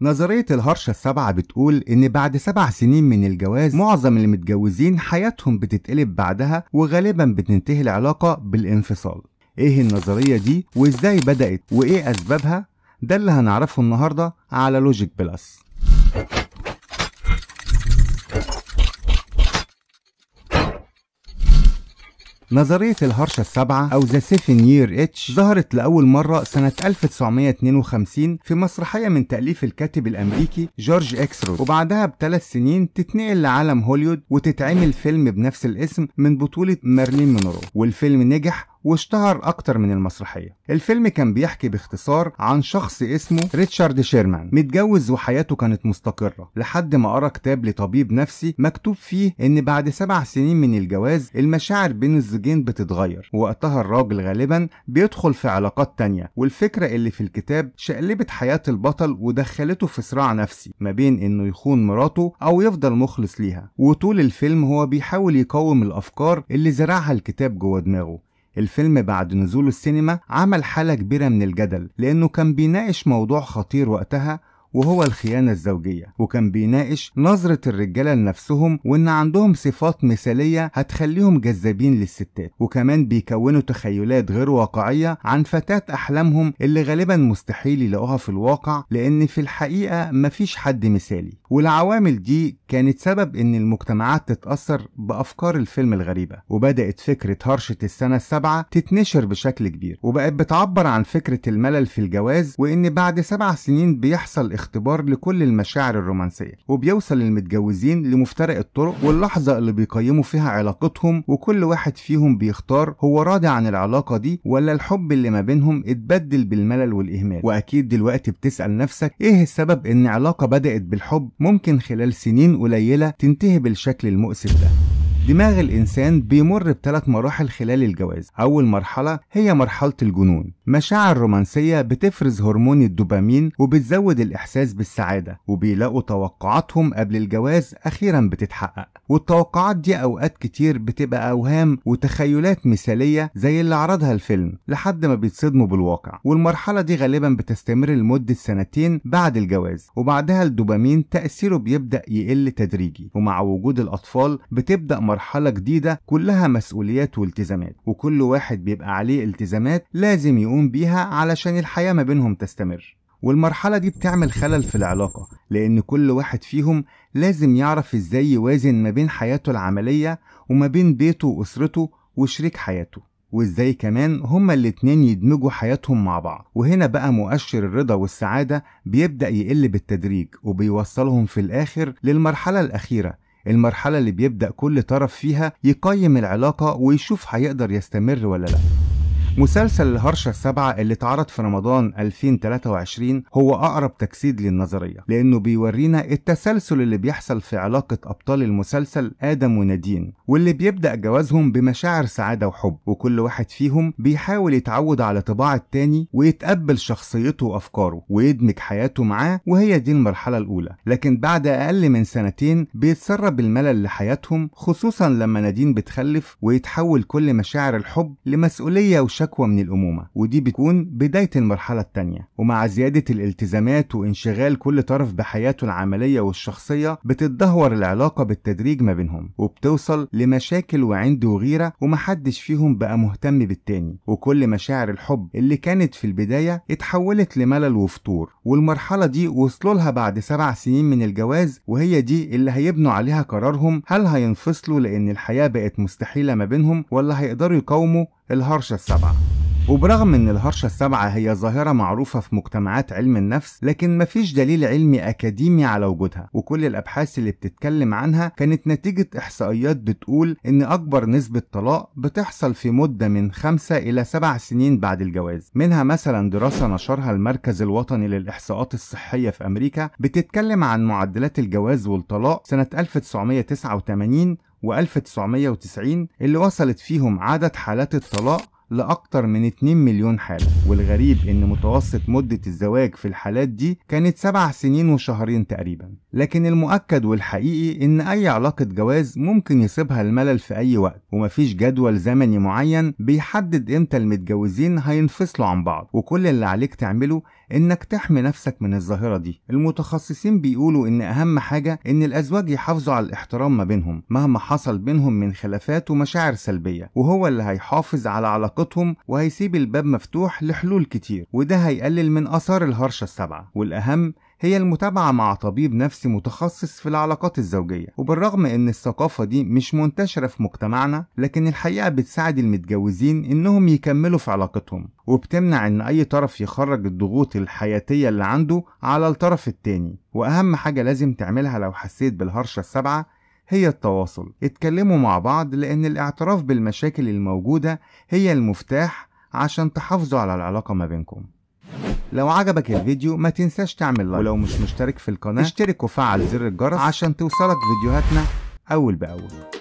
نظرية الهرشة السبعة بتقول إن بعد 7 سنين من الجواز معظم اللي متجوزين حياتهم بتتقلب بعدها، وغالبا بتنتهي العلاقة بالانفصال. إيه النظرية دي وإزاي بدأت وإيه أسبابها؟ ده اللي هنعرفه النهاردة على لوجيك بلس. نظرية الهرشة السبعة أو The 7 Year Itch ظهرت لأول مرة سنة 1952 في مسرحية من تأليف الكاتب الأمريكي جورج إكسرود، وبعدها ب3 سنين تتنقل لعالم هوليوود وتتعمل فيلم بنفس الاسم من بطولة مارلين مونرو، والفيلم نجح واشتهر أكتر من المسرحية. الفيلم كان بيحكي باختصار عن شخص اسمه ريتشارد شيرمان، متجوز وحياته كانت مستقرة لحد ما قرأ كتاب لطبيب نفسي مكتوب فيه إن بعد 7 سنين من الجواز المشاعر بين الزوجين بتتغير، ووقتها الراجل غالبا بيدخل في علاقات تانية. والفكرة اللي في الكتاب شقلبت حياة البطل ودخلته في صراع نفسي ما بين إنه يخون مراته أو يفضل مخلص ليها، وطول الفيلم هو بيحاول يقاوم الأفكار اللي زرعها الكتاب جوه دماغه. الفيلم بعد نزوله السينما عمل حالة كبيرة من الجدل، لأنه كان بيناقش موضوع خطير وقتها وهو الخيانة الزوجية، وكان بيناقش نظرة الرجالة لنفسهم وإن عندهم صفات مثالية هتخليهم جذابين للستات، وكمان بيكونوا تخيلات غير واقعية عن فتاة أحلامهم اللي غالبا مستحيل يلاقوها في الواقع، لأن في الحقيقة مفيش حد مثالي. والعوامل دي كانت سبب إن المجتمعات تتأثر بأفكار الفيلم الغريبة، وبدأت فكرة هرشة السنة السبعة تتنشر بشكل كبير، وبقت بتعبر عن فكرة الملل في الجواز، وإن بعد 7 سنين بيحصل اختبار لكل المشاعر الرومانسية، وبيوصل المتجوزين لمفترق الطرق واللحظة اللي بيقيموا فيها علاقتهم، وكل واحد فيهم بيختار هو راضي عن العلاقة دي ولا الحب اللي ما بينهم اتبدل بالملل والإهمال. وأكيد دلوقتي بتسأل نفسك إيه السبب إن علاقة بدأت بالحب ممكن خلال سنين قليلة تنتهي بالشكل المؤسف ده؟ دماغ الإنسان بيمر ب3 مراحل خلال الجواز. أول مرحلة هي مرحلة الجنون، مشاعر رومانسية بتفرز هرمون الدوبامين وبتزود الإحساس بالسعادة، وبيلاقوا توقعاتهم قبل الجواز أخيرا بتتحقق. والتوقعات دي أوقات كتير بتبقى أوهام وتخيلات مثالية زي اللي عرضها الفيلم لحد ما بيتصدموا بالواقع. والمرحلة دي غالبا بتستمر لمدة 2 بعد الجواز، وبعدها الدوبامين تأثيره بيبدأ يقل تدريجي، ومع وجود الأطفال بتبدأ مرحلة جديدة كلها مسؤوليات والتزامات، وكل واحد بيبقى عليه التزامات لازم يقوم بيها علشان الحياة ما بينهم تستمر. والمرحلة دي بتعمل خلل في العلاقة، لأن كل واحد فيهم لازم يعرف إزاي يوازن ما بين حياته العملية وما بين بيته وأسرته وشريك حياته، وإزاي كمان هما الاتنين يدمجوا حياتهم مع بعض. وهنا بقى مؤشر الرضا والسعادة بيبدأ يقل بالتدريج، وبيوصلهم في الآخر للمرحلة الأخيرة، المرحلة اللي بيبدأ كل طرف فيها يقيم العلاقة ويشوف هيقدر يستمر ولا لا. مسلسل الهرشة السبعة اللي اتعرض في رمضان 2023 هو أقرب تجسيد للنظرية، لأنه بيورينا التسلسل اللي بيحصل في علاقة أبطال المسلسل آدم ونادين، واللي بيبدأ جوازهم بمشاعر سعادة وحب، وكل واحد فيهم بيحاول يتعود على طباع التاني ويتقبل شخصيته وأفكاره ويدمج حياته معاه، وهي دي المرحلة الأولى. لكن بعد أقل من 2 بيتسرب الملل لحياتهم، خصوصا لما نادين بتخلف ويتحول كل مشاعر الحب لمسؤولية وشكوى من الأمومة، ودي بتكون بداية المرحلة التانية. ومع زيادة الالتزامات وانشغال كل طرف بحياته العملية والشخصية بتتدهور العلاقة بالتدريج ما بينهم، وبتوصل لمشاكل وعند وغيرة، ومحدش فيهم بقى مهتم بالتاني، وكل مشاعر الحب اللي كانت في البداية اتحولت لملل وفتور. والمرحلة دي وصلوا لها بعد 7 سنين من الجواز، وهي دي اللي هيبنوا عليها قرارهم هل هينفصلوا لأن الحياة بقت مستحيلة ما بينهم، ولا هيقدروا يقاوموا الهرشة السبعة. وبرغم ان الهرشة السبعة هي ظاهرة معروفة في مجتمعات علم النفس، لكن مفيش دليل علمي اكاديمي على وجودها، وكل الابحاث اللي بتتكلم عنها كانت نتيجة احصائيات بتقول ان اكبر نسبة طلاق بتحصل في مدة من 5 إلى 7 سنين بعد الجواز. منها مثلا دراسة نشرها المركز الوطني للإحصاءات الصحية في امريكا بتتكلم عن معدلات الجواز والطلاق سنة 1989 و1990 اللي وصلت فيهم عدد حالات الطلاق لأكتر من 2 مليون حالة. والغريب إن متوسط مدة الزواج في الحالات دي كانت 7 سنين وشهرين تقريبا. لكن المؤكد والحقيقي إن أي علاقة جواز ممكن يصيبها الملل في أي وقت، ومفيش جدول زمني معين بيحدد إمتى المتجوزين هينفصلوا عن بعض، وكل اللي عليك تعمله انك تحمي نفسك من الظاهرة دي. المتخصصين بيقولوا ان اهم حاجة ان الازواج يحافظوا على الاحترام ما بينهم مهما حصل بينهم من خلافات ومشاعر سلبية، وهو اللي هيحافظ على علاقتهم وهيسيب الباب مفتوح لحلول كتير، وده هيقلل من اثار الهرشة السبعة. والاهم هي المتابعة مع طبيب نفسي متخصص في العلاقات الزوجية. وبالرغم ان الثقافة دي مش منتشرة في مجتمعنا، لكن الحقيقة بتساعد المتجوزين انهم يكملوا في علاقتهم، وبتمنع ان اي طرف يخرج الضغوط الحياتية اللي عنده على الطرف التاني. واهم حاجة لازم تعملها لو حسيت بالهرشة السبعة هي التواصل. اتكلموا مع بعض، لان الاعتراف بالمشاكل الموجودة هي المفتاح عشان تحافظوا على العلاقة ما بينكم. لو عجبك الفيديو ما تنساش تعمل لايك، ولو مش مشترك في القناة اشترك وفعل زر الجرس عشان توصلك فيديوهاتنا أول بأول.